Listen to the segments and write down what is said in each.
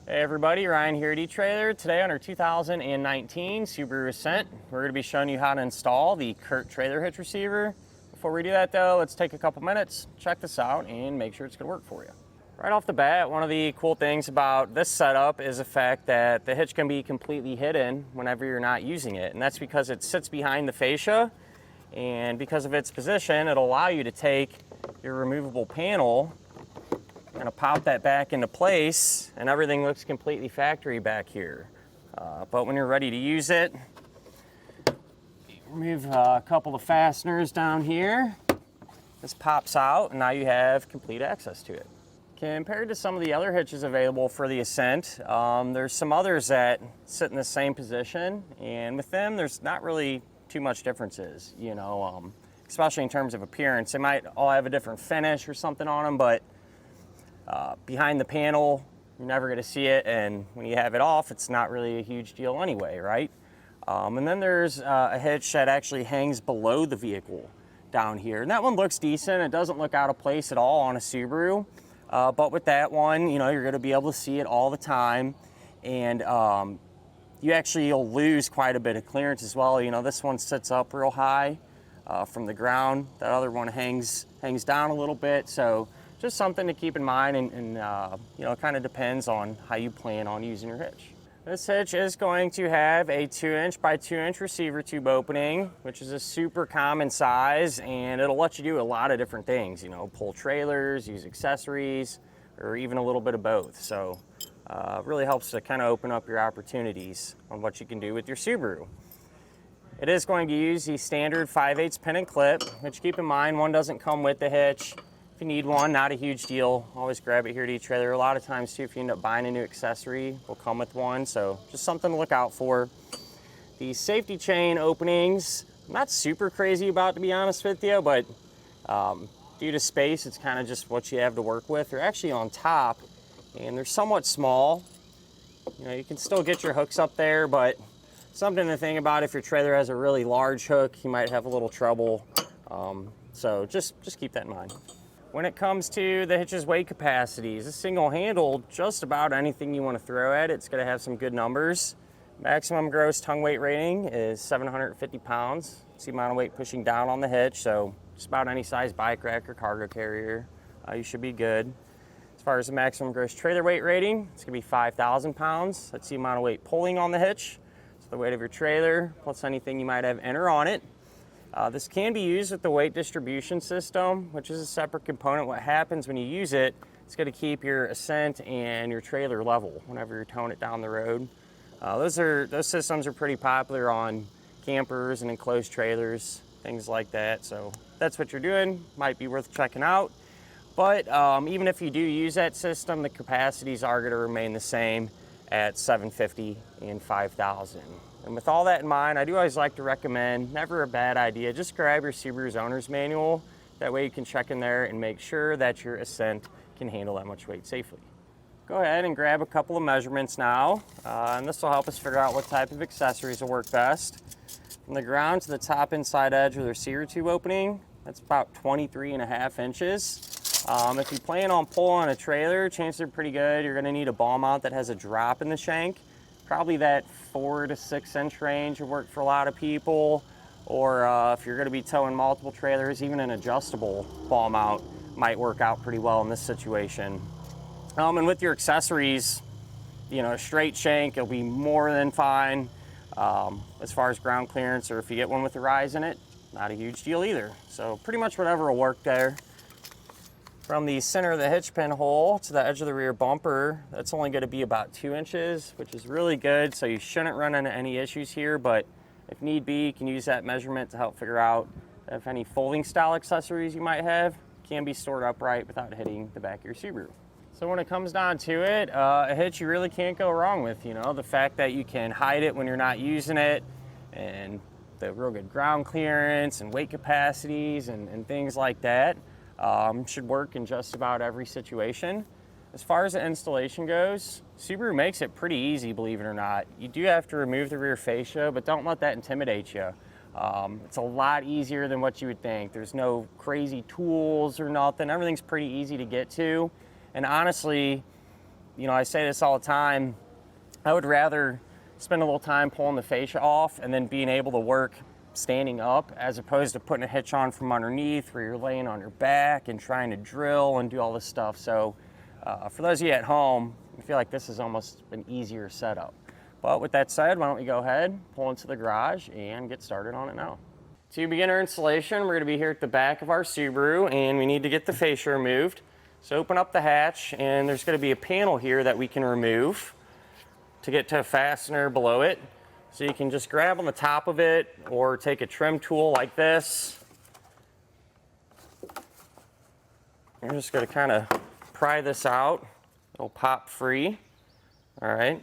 Hey everybody, Ryan here at eTrailer. Today on our 2019 Subaru Ascent, we're going to be showing you how to install the Curt Trailer Hitch Receiver. Before we do that though, let's take a couple minutes, check this out, and make sure it's going to work for you. Right off the bat, one of the cool things about this setup is the fact that the hitch can be completely hidden whenever you're not using it, and that's because it sits behind the fascia, and because of its position, it'll allow you to take your removable panel, kind of pop that back into place, and everything looks completely factory back here. But when you're ready to use it, remove a couple of fasteners down here. This pops out, and now you have complete access to it. Compared to some of the other hitches available for the Ascent, there's some others that sit in the same position, and with them, there's not really too much differences, you know, especially in terms of appearance. They might all have a different finish or something on them, but behind the panel, you're never going to see it, and when you have it off, it's not really a huge deal anyway, right? And then there's a hitch that actually hangs below the vehicle down here, and that one looks decent. It doesn't look out of place at all on a Subaru, but with that one, you know, you're going to be able to see it all the time, and you'll lose quite a bit of clearance as well. You know, this one sits up real high from the ground. That other one hangs down a little bit, so just something to keep in mind, and you know, it kind of depends on how you plan on using your hitch. This hitch is going to have a 2" by 2" receiver tube opening, which is a super common size, and it'll let you do a lot of different things, you know, pull trailers, use accessories, or even a little bit of both. So it really helps to kind of open up your opportunities on what you can do with your Subaru. It is going to use the standard 5/8 pin and clip, which keep in mind, one doesn't come with the hitch. If you need one, not a huge deal. Always grab it here at eTrailer. A lot of times too, if you end up buying a new accessory, will come with one, so just something to look out for. The safety chain openings, I'm not super crazy about, to be honest with you, but due to space, it's kind of just what you have to work with. They're actually on top, and they're somewhat small. You know, you can still get your hooks up there, but something to think about. If your trailer has a really large hook, you might have a little trouble. So just keep that in mind. When it comes to the hitch's weight capacities, a single handle, just about anything you want to throw at it, it's going to have some good numbers. Maximum gross tongue weight rating is 750 pounds. It's the amount of weight pushing down on the hitch, so just about any size bike rack or cargo carrier, you should be good. As far as the maximum gross trailer weight rating, it's going to be 5,000 pounds. That's the amount of weight pulling on the hitch. It's the weight of your trailer plus anything you might have in or on it. This can be used with the weight distribution system, which is a separate component. What happens when you use it, it's going to keep your Ascent and your trailer level whenever you're towing it down the road. Those systems are pretty popular on campers and enclosed trailers, things like that. So if that's what you're doing, might be worth checking out. But even if you do use that system, the capacities are going to remain the same at 750 and 5,000. And with all that in mind, I do always like to recommend, never a bad idea, just grab your Subaru's owner's manual. That way you can check in there and make sure that your Ascent can handle that much weight safely. Go ahead and grab a couple of measurements now, and this will help us figure out what type of accessories will work best. From the ground to the top inside edge of the receiver tube opening, that's about 23.5 inches. If you plan on pulling a trailer, chances are pretty good you're going to need a ball mount that has a drop in the shank. Probably that 4 to 6 inch range would work for a lot of people, or if you're going to be towing multiple trailers, even an adjustable ball mount might work out pretty well in this situation. And with your accessories, you know, a straight shank will be more than fine. As far as ground clearance, or if you get one with a rise in it, not a huge deal either. So pretty much whatever will work there. From the center of the hitch pin hole to the edge of the rear bumper, that's only going to be about 2 inches, which is really good, so you shouldn't run into any issues here, but if need be, you can use that measurement to help figure out if any folding style accessories you might have can be stored upright without hitting the back of your Subaru. So when it comes down to it, a hitch you really can't go wrong with. You know, the fact that you can hide it when you're not using it, and the real good ground clearance and weight capacities and things like that. Should work in just about every situation. As far as the installation goes, Subaru makes it pretty easy, believe it or not. You do have to remove the rear fascia, but don't let that intimidate you. It's a lot easier than what you would think. There's no crazy tools or nothing. Everything's pretty easy to get to. And honestly, you know, I say this all the time, I would rather spend a little time pulling the fascia off and then being able to work standing up, as opposed to putting a hitch on from underneath where you're laying on your back and trying to drill and do all this stuff. So for those of you at home, I feel like this is almost an easier setup. But with that said, why don't we go ahead, pull into the garage and get started on it now. To begin our installation, we're going to be here at the back of our Subaru, and we need to get the fascia removed. So open up the hatch, and there's going to be a panel here that we can remove to get to a fastener below it. So you can just grab on the top of it or take a trim tool like this. You're just going to kind of pry this out. It'll pop free. All right.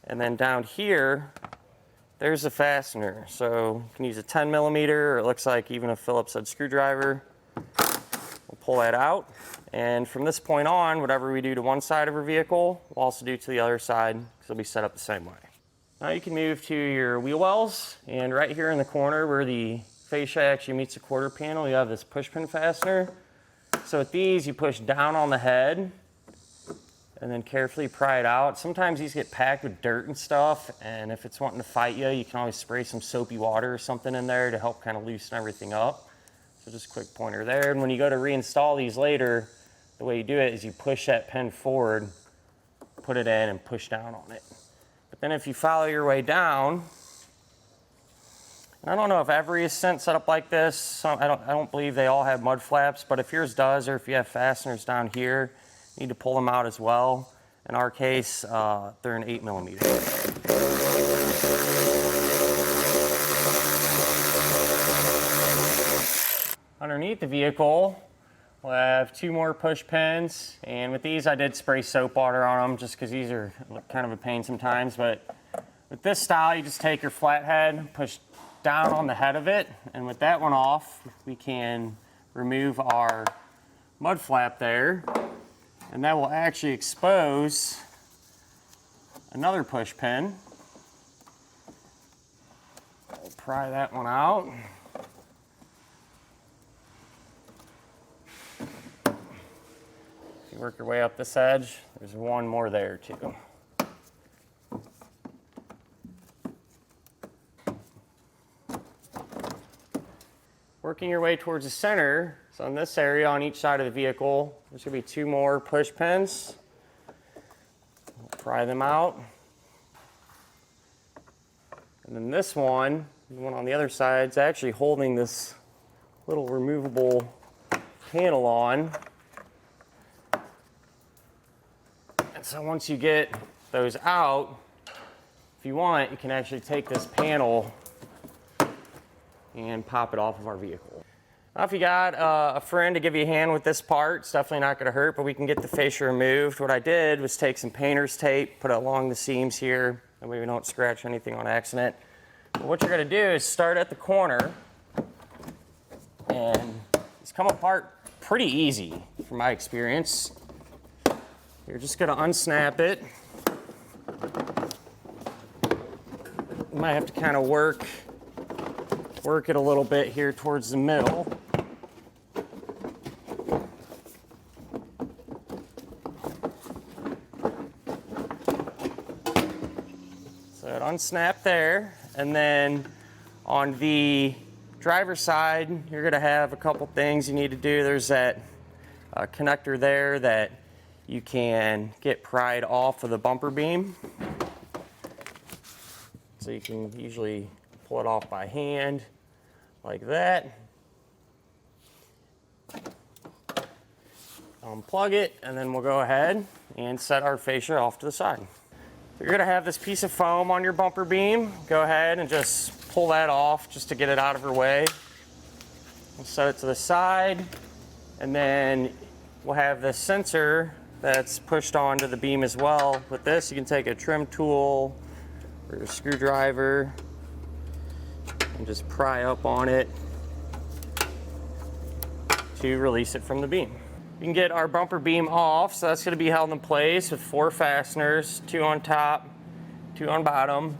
And then down here, there's the fastener. So you can use a 10 millimeter, or it looks like even a Phillips head screwdriver. We'll pull that out. And from this point on, whatever we do to one side of our vehicle, we'll also do to the other side, because it'll be set up the same way. Now you can move to your wheel wells, and right here in the corner where the fascia actually meets the quarter panel, you have this push pin fastener. So with these, you push down on the head and then carefully pry it out. Sometimes these get packed with dirt and stuff, and if it's wanting to fight you, you can always spray some soapy water or something in there to help kind of loosen everything up. So just a quick pointer there. And when you go to reinstall these later, the way you do it is you push that pin forward, put it in, and push down on it. But then if you follow your way down, and I don't know if every Ascent set up like this, I don't believe they all have mud flaps, but if yours does, or if you have fasteners down here, you need to pull them out as well. In our case, they're an 8 millimeter. Underneath the vehicle, we'll have 2 more push pins, and with these I did spray soap water on them just because these are kind of a pain sometimes. But with this style, you just take your flathead, push down on the head of it, and with that one off, we can remove our mud flap there, and that will actually expose another push pin. We'll pry that one out. If you work your way up this edge, there's one more there too. Working your way towards the center, so in this area on each side of the vehicle, there's going to be 2 more push pins. We'll pry them out. And then this one, the one on the other side, is actually holding this little removable panel on. And so once you get those out, if you want, you can actually take this panel and pop it off of our vehicle. Now if you got a friend to give you a hand with this part, it's definitely not going to hurt, but we can get the fascia removed. What I did was take some painter's tape, put it along the seams here, that way we don't scratch anything on accident. But what you're going to do is start at the corner, and it's come apart pretty easy from my experience. You're just going to unsnap it. You might have to kind of work it a little bit here towards the middle. So it unsnapped there, and then on the driver's side, you're going to have a couple things you need to do. There's that connector there that you can get pried off of the bumper beam. So you can usually pull it off by hand like that. Unplug it, and then we'll go ahead and set our fascia off to the side. So you're going to have this piece of foam on your bumper beam. Go ahead and just pull that off just to get it out of her way. We'll set it to the side, and then we'll have this sensor that's pushed onto the beam as well. With this, you can take a trim tool or a screwdriver and just pry up on it to release it from the beam. We can get our bumper beam off, so that's going to be held in place with 4 fasteners, 2 on top, 2 on bottom.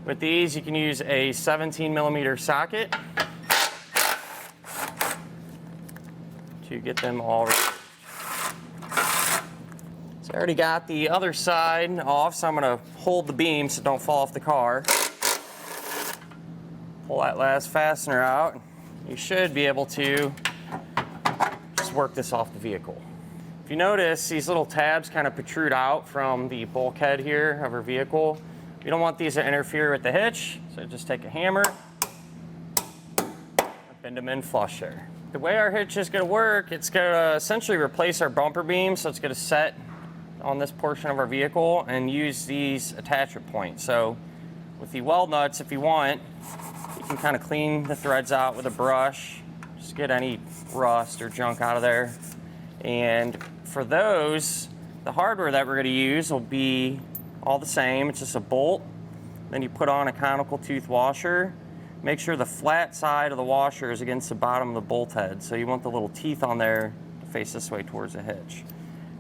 With these, you can use a 17 millimeter socket to get them all removed. So I already got the other side off, so I'm going to hold the beam so it don't fall off the car. Pull that last fastener out. You should be able to just work this off the vehicle. If you notice, these little tabs kind of protrude out from the bulkhead here of our vehicle. You don't want these to interfere with the hitch, so just take a hammer, bend them in flush there. The way our hitch is going to work, it's going to essentially replace our bumper beam, so it's going to set on this portion of our vehicle and use these attachment points. So with the weld nuts, if you want, you can kind of clean the threads out with a brush, just get any rust or junk out of there. And for those, the hardware that we're going to use will be all the same. It's just a bolt. Then you put on a conical tooth washer. Make sure the flat side of the washer is against the bottom of the bolt head. So you want the little teeth on there to face this way towards the hitch.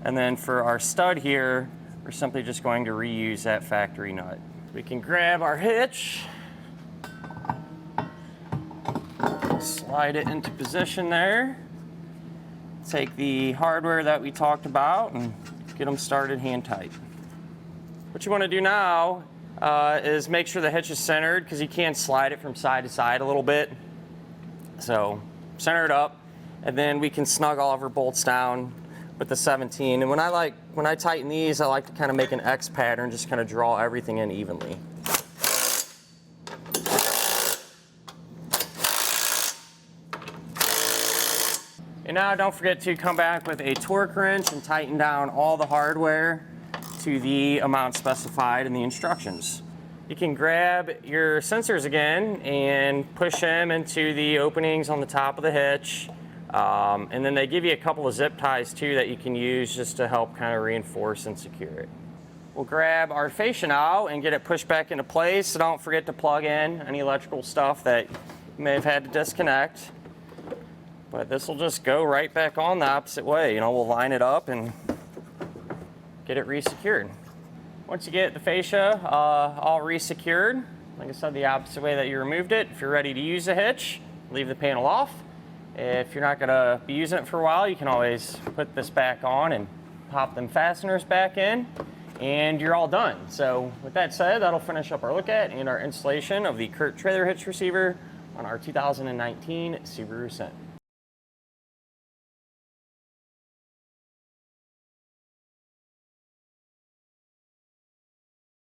And then for our stud here, we're simply just going to reuse that factory nut. We can grab our hitch, slide it into position there, take the hardware that we talked about and get them started hand tight. What you want to do now is make sure the hitch is centered, because you can slide it from side to side a little bit. So center it up, and then we can snug all of our bolts down with the 17. And when I tighten these, I like to kind of make an X pattern, just kind of draw everything in evenly. And now don't forget to come back with a torque wrench and tighten down all the hardware to the amount specified in the instructions. You can grab your sensors again and push them into the openings on the top of the hitch. And then they give you a couple of zip ties too that you can use just to help kind of reinforce and secure it. We'll grab our fascia now and get it pushed back into place. So don't forget to plug in any electrical stuff that you may have had to disconnect. But this will just go right back on the opposite way. You know, we'll line it up and get it resecured. Once you get the fascia all resecured, like I said, the opposite way that you removed it, if you're ready to use the hitch, leave the panel off. If you're not going to be using it for a while, you can always put this back on and pop them fasteners back in, and you're all done. So with that said, that'll finish up our look at and our installation of the Curt Trailer Hitch Receiver on our 2019 Subaru Ascent.